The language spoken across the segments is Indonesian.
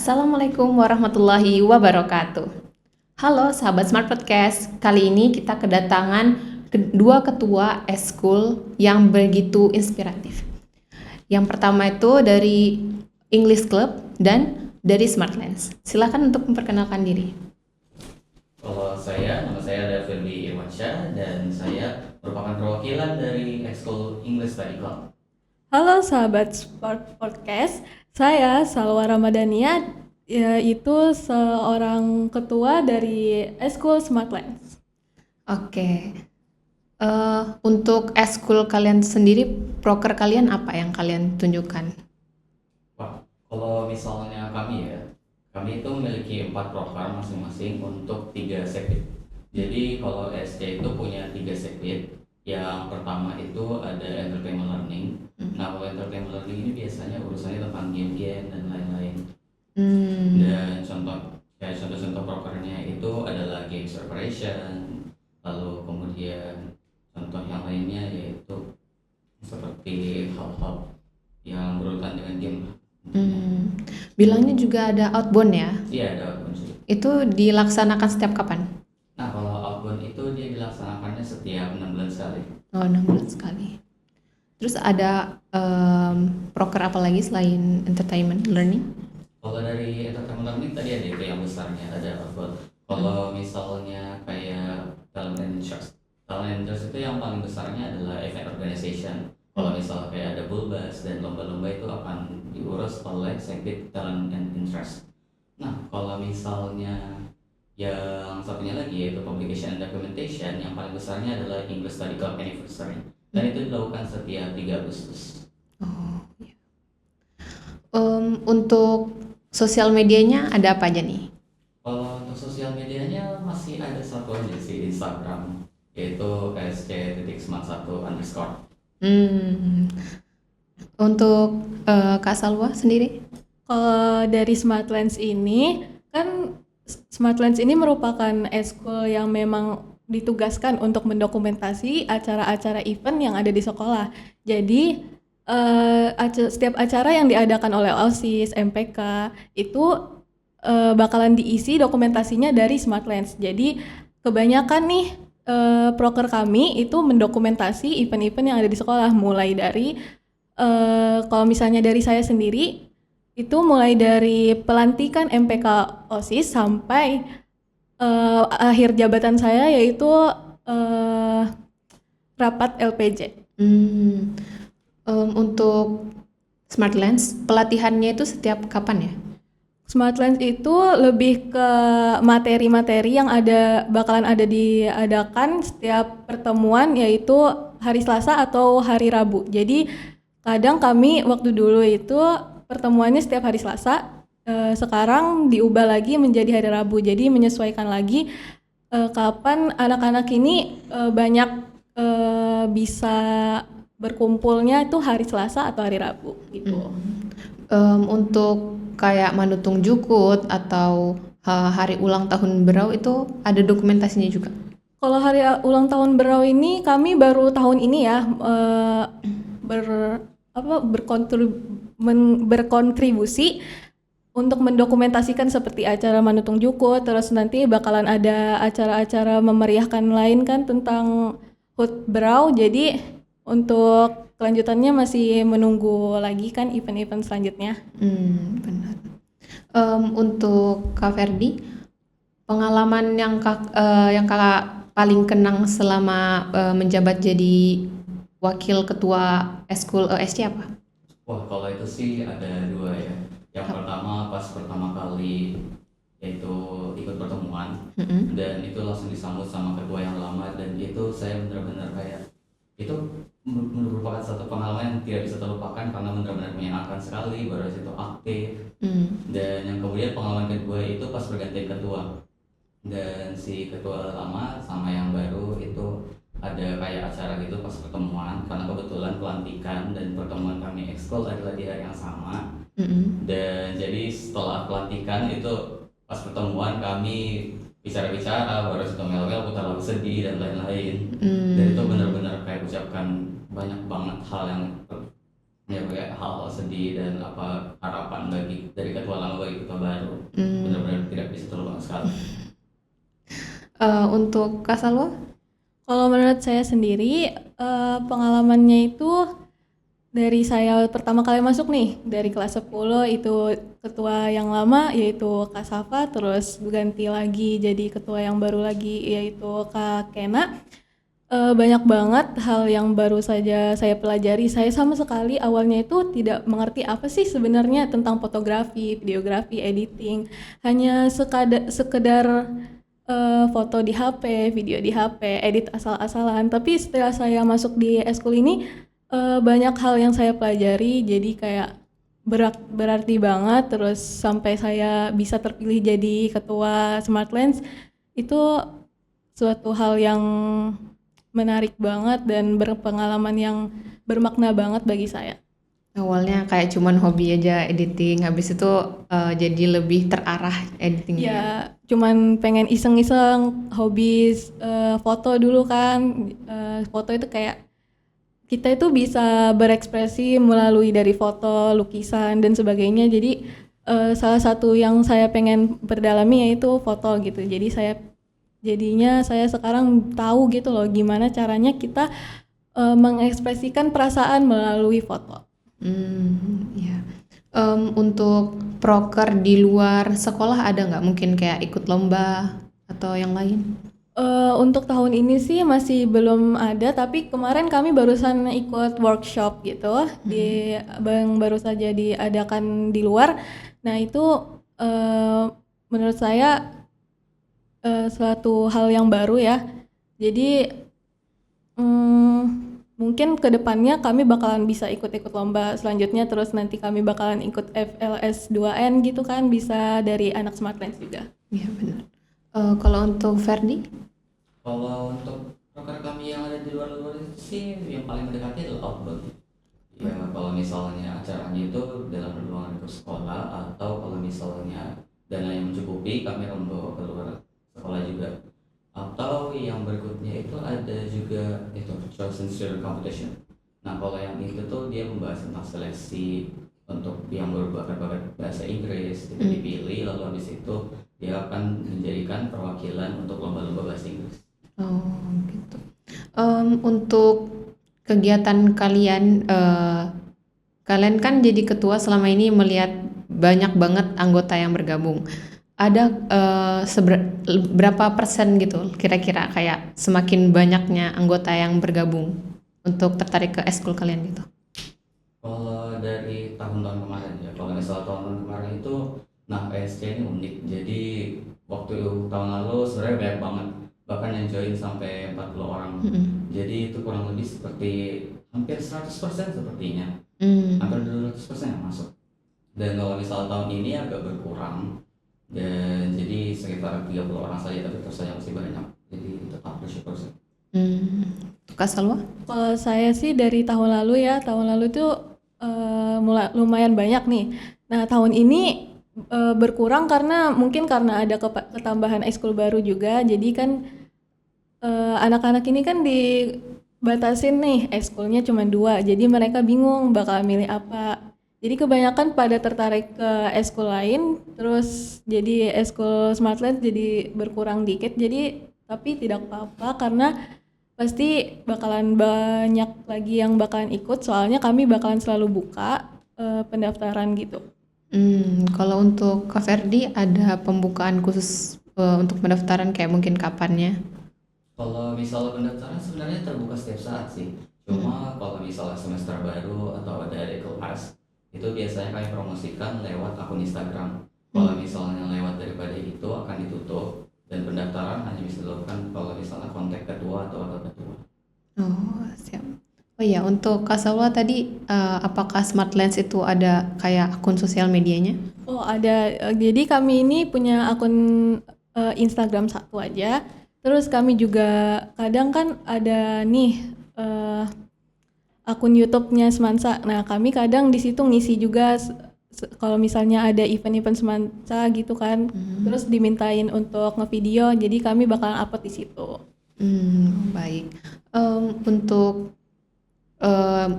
Assalamualaikum warahmatullahi wabarakatuh. Halo sahabat Smart Podcast, kali ini kita kedatangan kedua ketua eskul yang begitu inspiratif. Yang pertama itu dari English Club dan dari Smartlands. Silakan untuk memperkenalkan diri. Kalau nama saya ada Ferdi Irwansyah dan saya merupakan perwakilan dari Ekskul English Study Club. Halo sahabat Sport Podcast, saya Salwa Ramadhania, yaitu seorang ketua dari Eskul Smartlands. Oke, untuk eskul kalian sendiri, proker kalian apa yang kalian tunjukkan? Wah, kalau misalnya kami itu memiliki 4 proker masing-masing untuk 3 sekbid. Jadi kalau SC itu punya 3 sekbid. Yang pertama itu ada entertainment learning. Nah, kalau entertainment learning ini biasanya urusannya tentang game-game dan lain-lain. Dan contoh-contoh prokernya itu adalah games preparation, lalu kemudian contoh yang lainnya yaitu seperti hal-hal yang berurutan dengan game. Bilangnya juga ada outbound ya? Iya, ada outbound sih. Itu dilaksanakan setiap kapan? Nah, kalau outbound itu dia dilaksanakannya setiap 6 bulan sekali. Oh, 6 bulan sekali. Terus ada proker apa lagi selain entertainment learning? Kalau dari entertainment learning tadi ada itu yang besarnya, ada outbound. Kalau misalnya kayak talent and interest itu yang paling besarnya adalah event organization. Kalau misalnya kayak ada bulbas dan lomba-lomba itu akan diurus oleh sekbid talent and interest. Nah, kalau misalnya yang satunya lagi yaitu publication and documentation, yang paling besarnya adalah English Study Club Anniversary. Dan itu dilakukan setiap 3 Agustus. Oh, ya. Untuk sosial medianya ada apa aja nih? Kalau untuk sosial medianya masih ada satu aja sih, Instagram, yaitu sc.smart1_. Untuk Kak Salwa sendiri? Kalau dari Smartlands ini, kan Smartlands ini merupakan eskul yang memang ditugaskan untuk mendokumentasi acara-acara event yang ada di sekolah. Jadi setiap acara yang diadakan oleh OSIS, MPK itu bakalan diisi dokumentasinya dari Smartlands. Jadi kebanyakan nih proker kami itu mendokumentasi event-event yang ada di sekolah, mulai dari kalau misalnya dari saya sendiri itu mulai dari pelantikan MPK OSIS sampai akhir jabatan saya yaitu rapat LPJ. Untuk Smartlands, pelatihannya itu setiap kapan ya? Smartlands itu lebih ke materi-materi yang bakalan ada diadakan setiap pertemuan, yaitu hari Selasa atau hari Rabu. Jadi kadang kami waktu dulu itu pertemuannya setiap hari Selasa, sekarang diubah lagi menjadi hari Rabu. Jadi menyesuaikan lagi kapan anak-anak ini banyak bisa berkumpulnya itu hari Selasa atau hari Rabu gitu. Untuk kayak Manutung Jukut atau hari ulang tahun Berau itu ada dokumentasinya juga? Kalau hari ulang tahun Berau ini kami baru tahun ini ya berkontribusi untuk mendokumentasikan seperti acara Manutung Jukut, terus nanti bakalan ada acara-acara memeriahkan lain kan tentang HUT Berau. Jadi untuk kelanjutannya masih menunggu lagi kan event-event selanjutnya. Benar. Untuk Kak Ferdi, pengalaman yang kakak paling kenang selama menjabat jadi wakil ketua eskul ESC apa? Wah, kalau itu sih ada 2 ya. Yang pertama pas pertama kali yaitu ikut pertemuan, dan itu langsung disambut sama ketua yang lama, dan itu saya benar-benar kayak itu merupakan satu pengalaman yang tidak bisa terlupakan karena benar-benar menyenangkan sekali, baru itu aktif. Dan yang kemudian pengalaman kedua itu pas berganti ketua, dan si ketua lama sama yang baru itu ada kayak acara gitu pas pertemuan, karena kebetulan pelantikan dan pertemuan kami ekskul adalah di hari yang sama. Dan jadi setelah pelantikan itu pas pertemuan kami bicara-bicara, baru itu melo-melo putar lagu sedih dan lain-lain. Dan itu benar-benar kayak ucapkan banyak banget hal yang ya kayak hal-hal sedih dan apa harapan dari ketua lama bagi ketua baru benar-benar tidak bisa terulang sekali. Untuk Kak Salwa? Kalau menurut saya sendiri, pengalamannya itu dari saya pertama kali masuk nih, dari kelas 10 itu ketua yang lama yaitu Kak Safa, terus ganti lagi jadi ketua yang baru lagi yaitu Kak Kena. Banyak banget hal yang baru saja saya pelajari. Saya sama sekali awalnya itu tidak mengerti apa sih sebenarnya tentang fotografi, videografi, editing. Hanya sekedar foto di HP, video di HP, edit asal-asalan. Tapi setelah saya masuk di eskul ini, banyak hal yang saya pelajari, jadi kayak berarti banget. Terus sampai saya bisa terpilih jadi ketua Smart Lens, itu suatu hal yang menarik banget dan berpengalaman yang bermakna banget bagi saya. Awalnya kayak cuman hobi aja editing, habis itu jadi lebih terarah editingnya. Ya, cuman pengen iseng-iseng hobi foto dulu kan. Foto itu kayak kita itu bisa berekspresi melalui dari foto, lukisan dan sebagainya. Jadi salah satu yang saya pengen berdalami yaitu foto gitu. Jadinya saya sekarang tahu gitu loh gimana caranya kita mengekspresikan perasaan melalui foto. Ya. Untuk proker di luar sekolah ada nggak? Mungkin kayak ikut lomba atau yang lain? Untuk tahun ini sih masih belum ada, tapi kemarin kami barusan ikut workshop gitu yang baru saja diadakan di luar. Nah itu menurut saya suatu hal yang baru ya. Jadi mungkin kedepannya kami bakalan bisa ikut-ikut lomba selanjutnya, terus nanti kami bakalan ikut FLS 2N gitu kan, bisa dari anak Smart Lens juga. Iya benar. Kalau untuk Ferdi? Kalau untuk proker kami yang ada di luar sih yang paling mendekati adalah outbound. Ya kalau misalnya acaranya itu dalam ruangan lingkup sekolah, atau kalau misalnya dana yang mencukupi kami membawa ke luar sekolah juga. Atau yang berikutnya itu ada juga itu chosen student competition. Nah kalau yang itu tuh dia membahas tentang seleksi untuk yang berbakat bahasa Inggris itu dipilih, lalu habis itu dia akan menjadikan perwakilan untuk lomba-lomba bahasa Inggris. Oh gitu. Untuk kegiatan kalian, kalian kan jadi ketua selama ini melihat banyak banget anggota yang bergabung. Ada berapa persen gitu kira-kira kayak semakin banyaknya anggota yang bergabung untuk tertarik ke eskul kalian gitu? Kalau dari tahun-tahun kemarin ya, kalau misalnya tahun kemarin itu, nah ESC ini unik. Jadi waktu tahun lalu sebenarnya banyak banget, bahkan yang join sampai 40 orang. Jadi itu kurang lebih seperti hampir 100% sepertinya, hampir 200% yang masuk. Dan kalau misalnya tahun ini agak berkurang, dan jadi sekitar 30 orang saja, tapi terus saja masih banyak, jadi tetap bersyukur sih. Kak Salwa? Kalau saya sih dari tahun lalu tuh lumayan banyak nih. Nah tahun ini berkurang karena ada ketambahan ekskul baru juga. Jadi kan anak-anak ini kan dibatasin nih ekskulnya cuma 2, jadi mereka bingung bakal milih apa. Jadi kebanyakan pada tertarik ke eskul lain, terus jadi eskul Smart Lens jadi berkurang dikit. Jadi tapi tidak apa-apa karena pasti bakalan banyak lagi yang bakalan ikut, soalnya kami bakalan selalu buka pendaftaran gitu. Kalau untuk Kak Ferdi ada pembukaan khusus untuk pendaftaran kayak mungkin kapannya? Kalau misalnya pendaftaran sebenarnya terbuka setiap saat sih. Cuma kalau misalnya semester baru atau ada adik kelas, itu biasanya kami promosikan lewat akun Instagram. Kalau misalnya lewat daripada itu akan ditutup, dan pendaftaran hanya bisa dilakukan kalau misalnya kontak ketua atau wakil ketua. Oh siap. Oh iya, untuk Kak Salwa tadi apakah Smart Lens itu ada kayak akun sosial medianya? Oh ada, jadi kami ini punya akun Instagram satu aja. Terus kami juga kadang kan ada nih akun YouTube-nya Semansa. Nah kami kadang di situ ngisi juga kalau misalnya ada event-event Semansa gitu kan, terus dimintain untuk ngevideo, jadi kami bakalan upload di situ. Baik. Untuk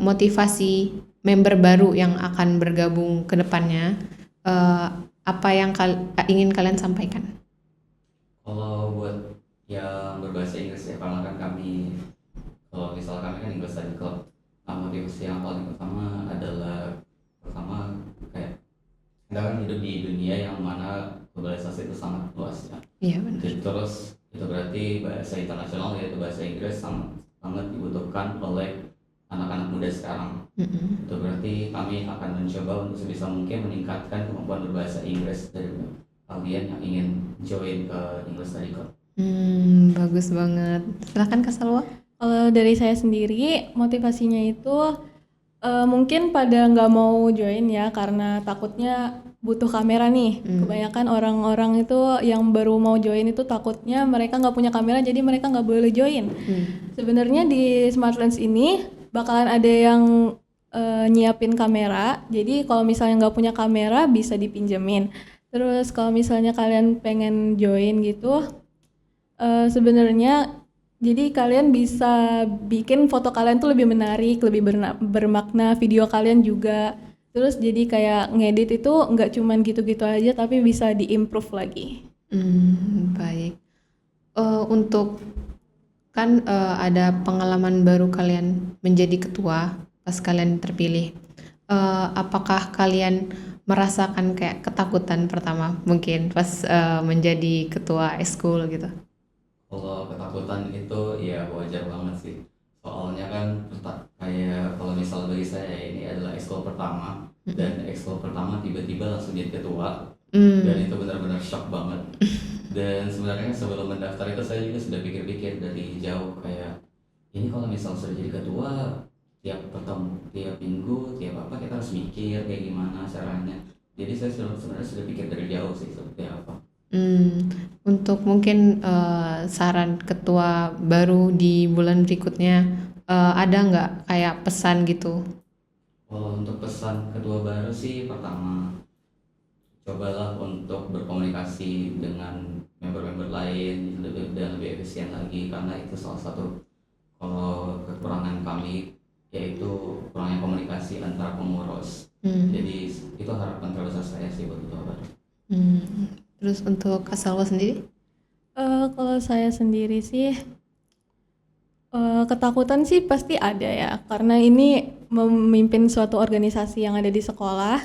motivasi member baru yang akan bergabung ke depannya, apa yang ingin kalian sampaikan? Kalau buat yang berbahasa Inggris ya, karena kan kami, kalau misal kami kan English Study Club, motivasi yang paling pertama adalah pertama kayak kita kan hidup di dunia yang mana globalisasi itu sangat luas ya. Iya benar. Jadi terus itu berarti bahasa internasional yaitu bahasa Inggris sangat dibutuhkan oleh anak-anak muda sekarang. Itu berarti kami akan mencoba untuk sebisa mungkin meningkatkan kemampuan berbahasa Inggris dari kalian yang ingin join ke English Study Club. Bagus banget. Silahkan Kak Salwa. Kalau dari saya sendiri, motivasinya itu mungkin pada nggak mau join ya karena takutnya butuh kamera nih. Kebanyakan orang-orang itu yang baru mau join itu takutnya mereka nggak punya kamera jadi mereka nggak boleh join. Sebenarnya di Smartlands ini bakalan ada yang nyiapin kamera. Jadi kalau misalnya nggak punya kamera bisa dipinjemin. Terus kalau misalnya kalian pengen join gitu, sebenarnya jadi kalian bisa bikin foto kalian tuh lebih menarik, lebih bermakna, video kalian juga. Terus jadi kayak ngedit itu nggak cuman gitu-gitu aja tapi bisa diimprove lagi. Baik. Untuk kan ada pengalaman baru kalian menjadi ketua pas kalian terpilih. Apakah kalian merasakan kayak ketakutan pertama mungkin pas menjadi ketua eskul gitu? Kalau ketakutan itu ya wajar banget sih. Soalnya kan kayak kalau misal bagi saya ini adalah ekskul pertama dan ekskul pertama tiba-tiba langsung jadi ketua dan itu benar-benar shock banget. Dan sebenarnya sebelum mendaftar itu saya juga sudah pikir-pikir dari jauh kayak ini kalau misal sudah jadi ketua tiap minggu tiap apa kita harus mikir kayak gimana caranya. Jadi saya sebenarnya sudah pikir dari jauh sih seperti apa. Untuk mungkin saran ketua baru di bulan berikutnya, ada nggak kayak pesan gitu? Kalau untuk pesan ketua baru sih pertama cobalah untuk berkomunikasi dengan member-member lain dan lebih efisien lagi karena itu salah satu kalau kekurangan kami yaitu kurangnya komunikasi antara pengurus. Jadi itu harapan terbesar saya sih buat ketua baru. Terus untuk Kak Salwa sendiri? Kalau saya sendiri sih ketakutan sih pasti ada ya karena ini memimpin suatu organisasi yang ada di sekolah.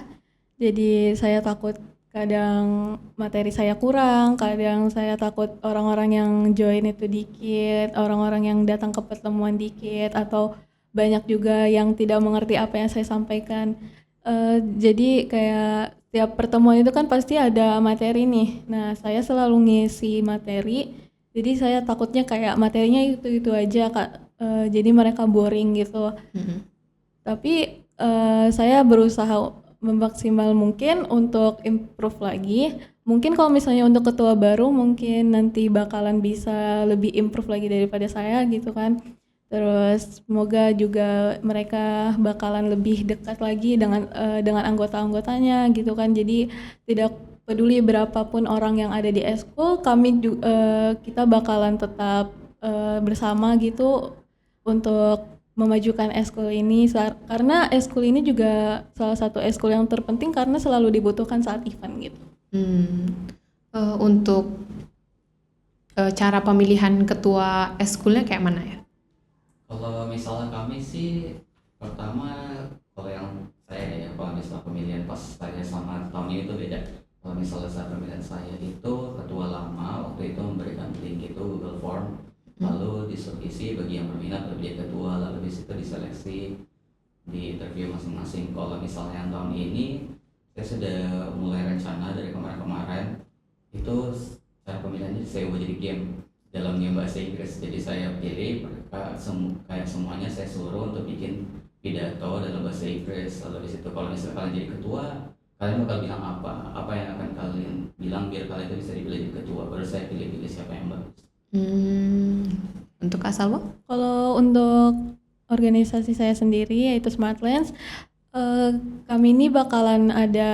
Jadi saya takut kadang materi saya kurang, kadang saya takut orang-orang yang join itu dikit, orang-orang yang datang ke pertemuan dikit atau banyak juga yang tidak mengerti apa yang saya sampaikan. Jadi kayak tiap pertemuan itu kan pasti ada materi nih. Nah, saya selalu ngisi materi. Jadi saya takutnya kayak materinya itu aja, Kak. Jadi mereka boring gitu. Tapi saya berusaha memaksimal mungkin untuk improve lagi. Mungkin kalau misalnya untuk ketua baru mungkin nanti bakalan bisa lebih improve lagi daripada saya gitu kan. Terus semoga juga mereka bakalan lebih dekat lagi dengan anggota-anggotanya gitu kan. Jadi tidak peduli berapapun orang yang ada di eskul, kita bakalan tetap bersama gitu untuk memajukan eskul ini karena eskul ini juga salah satu eskul yang terpenting karena selalu dibutuhkan saat event gitu. Untuk cara pemilihan ketua eskulnya kayak mana ya? Kalau misalnya kami sih pertama kalau yang saya ya kalau misalnya pemilihan pas saya sama tahun ini itu beda. Kalau misalnya saat pemilihan saya itu ketua lama waktu itu memberikan link itu Google Form, lalu disuruh isi bagi yang berminat untuk jadi ketua, lalu di situ diseleksi di interview masing-masing. Kalau misalnya yang tahun ini saya sudah mulai rencana dari kemarin-kemarin itu cara pemilihannya saya ubah jadi game dalam game bahasa Inggris. Jadi saya pilih mereka kayak semuanya saya suruh untuk bikin pidato dalam bahasa Inggris. Lalu di situ kalau misalnya kalian jadi ketua, kalian bakal bilang apa yang akan kalian bilang biar kalian itu bisa dipilih jadi ketua. Baru saya pilih siapa yang bagus. Untuk Kak Salwa? Kalau untuk organisasi saya sendiri yaitu Smartlands, kami ini bakalan ada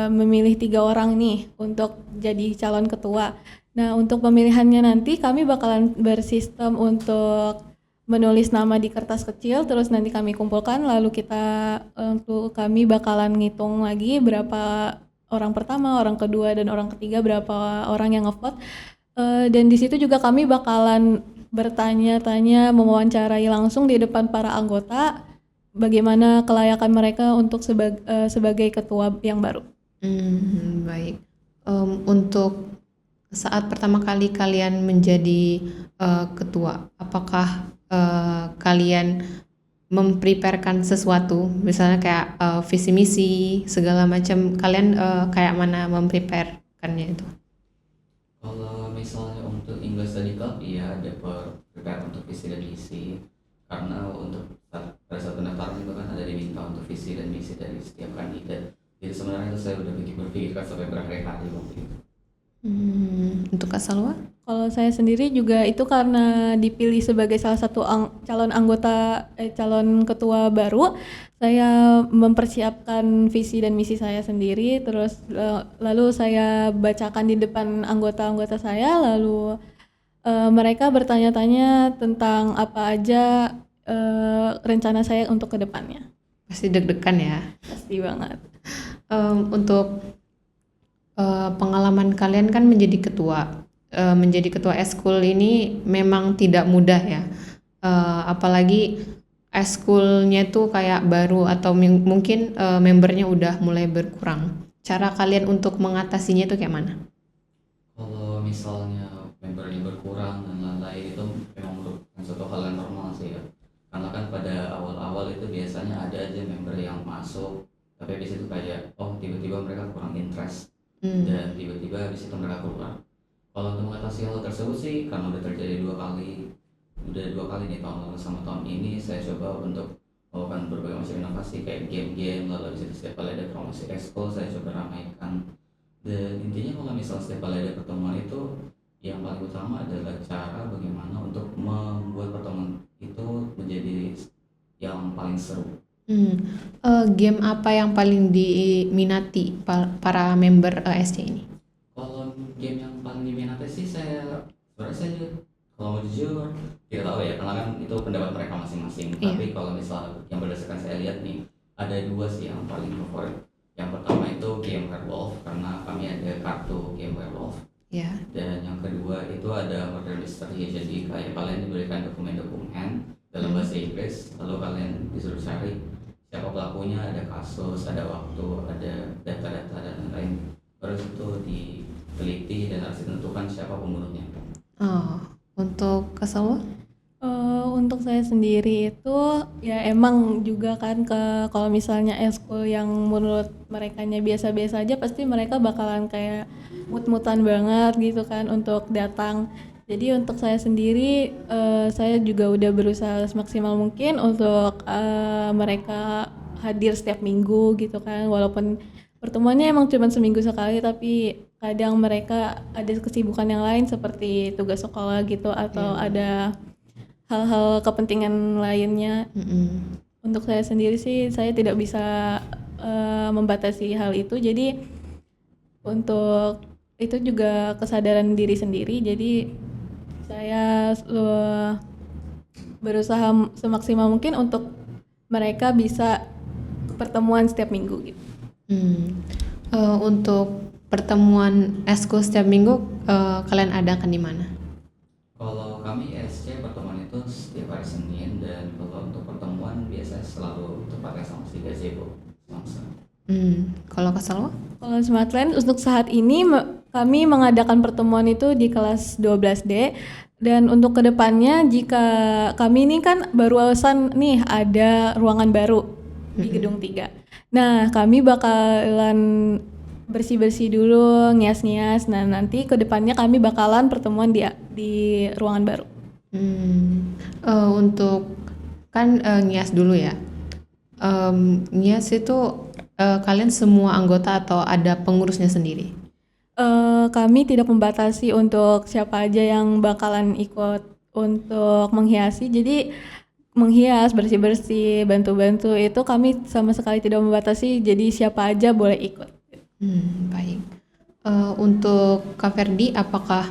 memilih 3 orang nih untuk jadi calon ketua. Nah, untuk pemilihannya nanti kami bakalan bersistem untuk menulis nama di kertas kecil, terus nanti kami kumpulkan, lalu kami bakalan ngitung lagi berapa orang pertama, orang kedua, dan orang ketiga, berapa orang yang ngevote. Dan di situ juga kami bakalan bertanya-tanya, mewawancarai langsung di depan para anggota bagaimana kelayakan mereka untuk sebagai ketua yang baru. Baik. Untuk saat pertama kali kalian menjadi ketua, apakah kalian mempreparekan sesuatu, misalnya kayak visi misi segala macam, kalian kayak mana mempreparekannya itu? Kalau misalnya untuk English Study Club, iya ada prepare untuk visi dan misi. Karena untuk pada saat pendaftaran itu kan ada diminta untuk visi dan misi dari setiap kandidat. Jadi sebenarnya itu saya udah berpikirkan sampai berhari-hari waktu itu. Untuk Kak Salwa? Kalau saya sendiri juga itu karena dipilih sebagai salah satu calon ketua baru, saya mempersiapkan visi dan misi saya sendiri, terus lalu saya bacakan di depan anggota-anggota saya, lalu mereka bertanya-tanya tentang apa aja rencana saya untuk kedepannya. Pasti deg-degan ya? Pasti banget. Untuk pengalaman kalian kan menjadi ketua eskul ini memang tidak mudah ya, apalagi eskulnya tuh kayak baru atau mungkin membernya udah mulai berkurang. Cara kalian untuk mengatasinya itu kayak mana? Kalau misalnya membernya berkurang dan lain-lain itu memang merupakan suatu hal yang normal sih ya. Karena kan pada awal-awal itu biasanya ada aja member yang masuk, tapi habis itu kayak tiba-tiba mereka kurang interest. Dan tiba-tiba habis itu mereka keluar. Kalau untuk mengatasi hal tersebut sih, karena udah terjadi dua kali nih, tahun lalu sama tahun ini, saya coba untuk melakukan berbagai macam inovasi kayak game-game, lalu habis itu setiap kali ada promosi eskul saya coba ramaikan. Dan intinya kalau misalnya setiap kali ada pertemuan itu, yang paling utama adalah cara bagaimana untuk membuat pertemuan itu menjadi yang paling seru. Game apa yang paling diminati para member SC ini? Kalau game yang paling diminati sih sebenarnya saya kalau mau jujur tidak tahu ya, karena kan itu pendapat mereka masing-masing. Tapi kalau misal yang berdasarkan saya lihat nih, ada dua sih yang paling favorit. Yang pertama itu game Werewolf, karena kami ada kartu game Werewolf. Dan yang kedua itu ada Murder Mystery, jadi kayak kalian diberikan dokumen-dokumen dalam bahasa Inggris, lalu kalian disuruh cari siapa pelakunya, ada kasus, ada waktu, ada data-data dan lain-lain. Terus itu diteliti dan harus ditentukan siapa pembunuhnya. Untuk Kak Salwa? Untuk saya sendiri itu ya emang juga kan kalau misalnya eskul yang menurut merekanya biasa-biasa aja, pasti mereka bakalan kayak mut-mutan banget gitu kan untuk datang. Jadi untuk saya sendiri, saya juga udah berusaha semaksimal mungkin untuk mereka hadir setiap minggu gitu kan. Walaupun pertemuannya emang cuma seminggu sekali, tapi kadang mereka ada kesibukan yang lain seperti tugas sekolah gitu, atau ada hal-hal kepentingan lainnya. Untuk saya sendiri sih, saya tidak bisa membatasi hal itu. Jadi untuk itu juga kesadaran diri sendiri. Jadi saya berusaha semaksimal mungkin untuk mereka bisa pertemuan setiap minggu gitu. Untuk pertemuan eskul setiap minggu kalian adakan di mana? Kalau kami SC pertemuan itu setiap hari Senin, dan kalau untuk pertemuan biasanya selalu tepatnya sama si gazebo. Kalau Kak Salwa? Kalau Smartland untuk saat ini kami mengadakan pertemuan itu di kelas 12D, dan untuk kedepannya jika kami ini kan baru nih ada ruangan baru di gedung 3. Nah, kami bakalan bersih-bersih dulu, ngias-ngias. Nah, nanti kedepannya kami bakalan pertemuan di ruangan baru. Untuk kan ngias dulu ya. Ngias itu kalian semua anggota atau ada pengurusnya sendiri? Kami tidak membatasi untuk siapa aja yang bakalan ikut untuk menghiasi. Jadi menghias, bersih-bersih, bantu-bantu itu kami sama sekali tidak membatasi. Jadi siapa aja boleh ikut. Baik. Untuk Kak Ferdi, apakah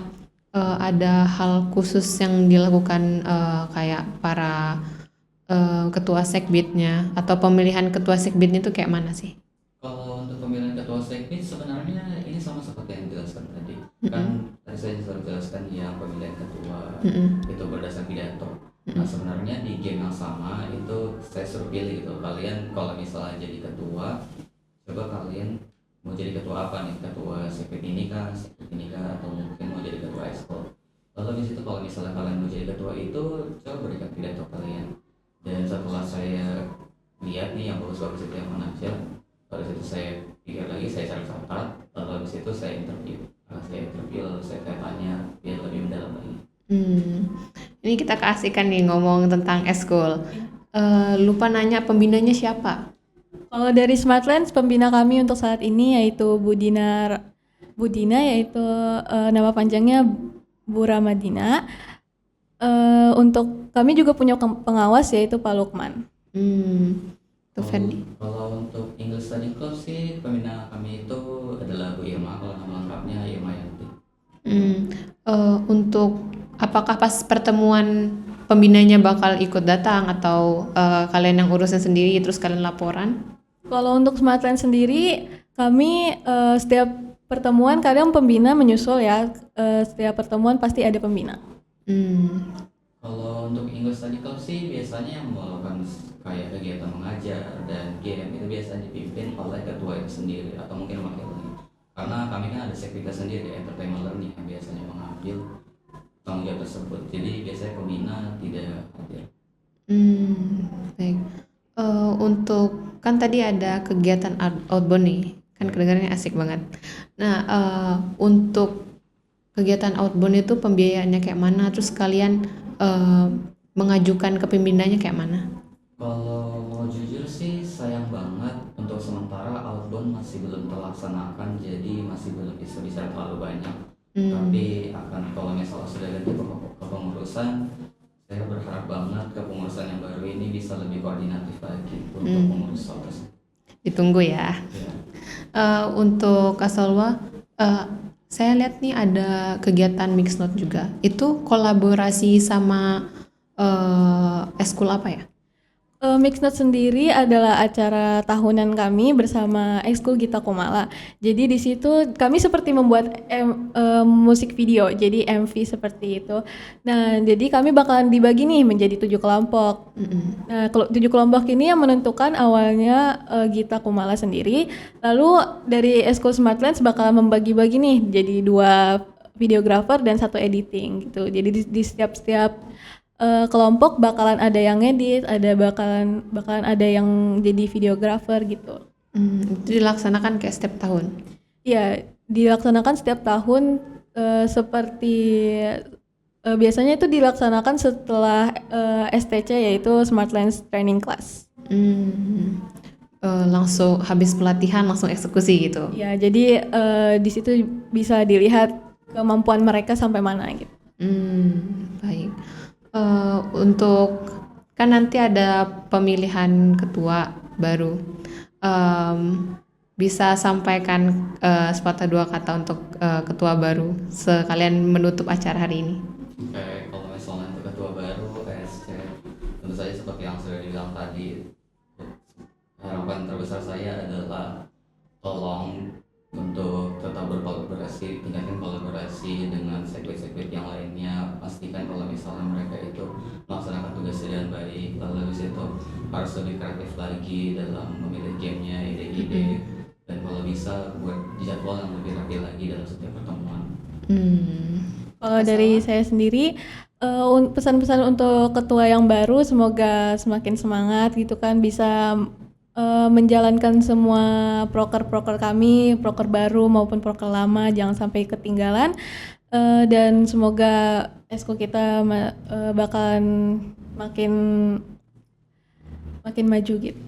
ada hal khusus yang dilakukan kayak para ketua sekbidnya atau pemilihan ketua sekbidnya itu kayak mana sih? Kalau untuk pemilihan ketua sekbid sebenarnya ini sama seperti yang dijelaskan tadi. Kan tadi saya sudah jelaskan yang pemilihan ketua itu berdasar pidato. Nah sebenarnya di game yang sama itu saya suruh pilih gitu. Kalian kalau misalnya jadi ketua, coba kalian mau jadi ketua apa nih? Ketua sekbid ini kah, atau mungkin mau jadi ketua ekskul. Lalu di situ kalau misalnya kalian mau jadi ketua itu, coba berikan pidato kalian. Dan setelah saya lihat nih yang bagus-bagus itu yang mana aja, pada situ saya pikir lagi, saya catat, lalu habis itu saya interview. Lalu saya tanya biar lebih mendalam lagi. Ini kita keasikan nih ngomong tentang eskul. Lupa nanya pembinanya siapa? Kalau dari Smartlands, pembina kami untuk saat ini yaitu Budina yaitu nama panjangnya Bu Ramadina. Untuk kami juga punya pengawas yaitu Pak Lukman. Tuh Ferdi. Kalau untuk English Study Club sih pembina kami itu adalah Bu Irma, kalau nama lengkapnya Irma Yanti. Untuk apakah pas pertemuan pembinanya bakal ikut datang atau kalian yang urusin sendiri terus kalian laporan? Kalau untuk Smartlands sendiri, kami setiap pertemuan kadang pembina menyusul ya. Setiap pertemuan pasti ada pembina. Kalau untuk English Study Club sih biasanya yang melakukan kayak kegiatan mengajar dan game itu biasanya dipimpin oleh ketua itu sendiri atau mungkin wakilnya. Karena kami kan ada sekbid sendiri, entertainment learning yang biasanya mengambil tanggung jawab tersebut. Jadi biasanya pembina tidak hadir. Baik. Untuk kan tadi ada kegiatan outbound nih, kan kedengarannya asik banget. Nah, untuk kegiatan outbound itu pembiayaannya kayak mana? Terus kalian mengajukan ke pembinanya kayak mana? Kalau mau jujur sih sayang banget untuk sementara outbound masih belum terlaksanakan, jadi masih belum bisa bicara terlalu banyak. Tapi akan kalau misalnya sudah ganti kepengurusan, saya berharap banget kepengurusan yang baru ini bisa lebih koordinatif lagi untuk mengurus soal tersebut. Ditunggu ya. Untuk Kasolwa, saya lihat nih ada kegiatan Mixed Note juga. Itu kolaborasi sama eskul apa ya? Mixed Note sendiri adalah acara tahunan kami bersama Ekskul Gita Komala. Jadi di situ kami seperti membuat musik video, jadi MV seperti itu. Nah, jadi kami bakalan dibagi nih menjadi 7 kelompok. Nah, 7 kelompok ini yang menentukan awalnya Gita Komala sendiri. Lalu dari Ekskul Smartlands bakalan membagi-bagi nih jadi 2 videographer dan 1 editing gitu. Jadi di setiap kelompok bakalan ada yang ngedit, bakalan ada yang jadi videographer gitu. Itu dilaksanakan kayak setiap tahun? Iya, dilaksanakan setiap tahun seperti biasanya itu dilaksanakan setelah STC yaitu Smartlands Training Class. Langsung habis pelatihan langsung eksekusi gitu? Ya, jadi di situ bisa dilihat kemampuan mereka sampai mana gitu. Baik. Untuk kan nanti ada pemilihan ketua baru, bisa sampaikan sepatah dua kata untuk ketua baru sekalian menutup acara hari ini. Oke, kalau misalnya untuk ketua baru SC, tentu saja seperti yang sudah dibilang tadi, harapan terbesar saya adalah tolong untuk tetap berkolaborasi, tingkatkan kolaborasi dengan sekbid-sekbid yang lainnya. Pastikan kalau misalnya mereka itu melaksanakan tugasnya dengan baik, lalu habis itu harus lebih kreatif lagi dalam memilih gamenya, ide-ide, dan kalau bisa buat jadwal yang lebih rapi lagi dalam setiap pertemuan. Kalau dari saya sendiri, pesan-pesan untuk ketua yang baru semoga semakin semangat gitu kan, bisa menjalankan semua proker kami, proker baru maupun proker lama, jangan sampai ketinggalan, dan semoga eskul kita bakalan makin maju gitu.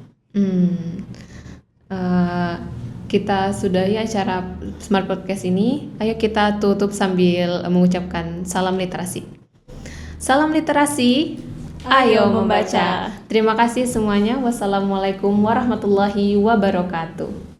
Kita sudahi acara Smart Podcast ini. Ayo kita tutup sambil mengucapkan salam literasi. Salam literasi. Ayo membaca. Terima kasih semuanya. Wassalamualaikum warahmatullahi wabarakatuh.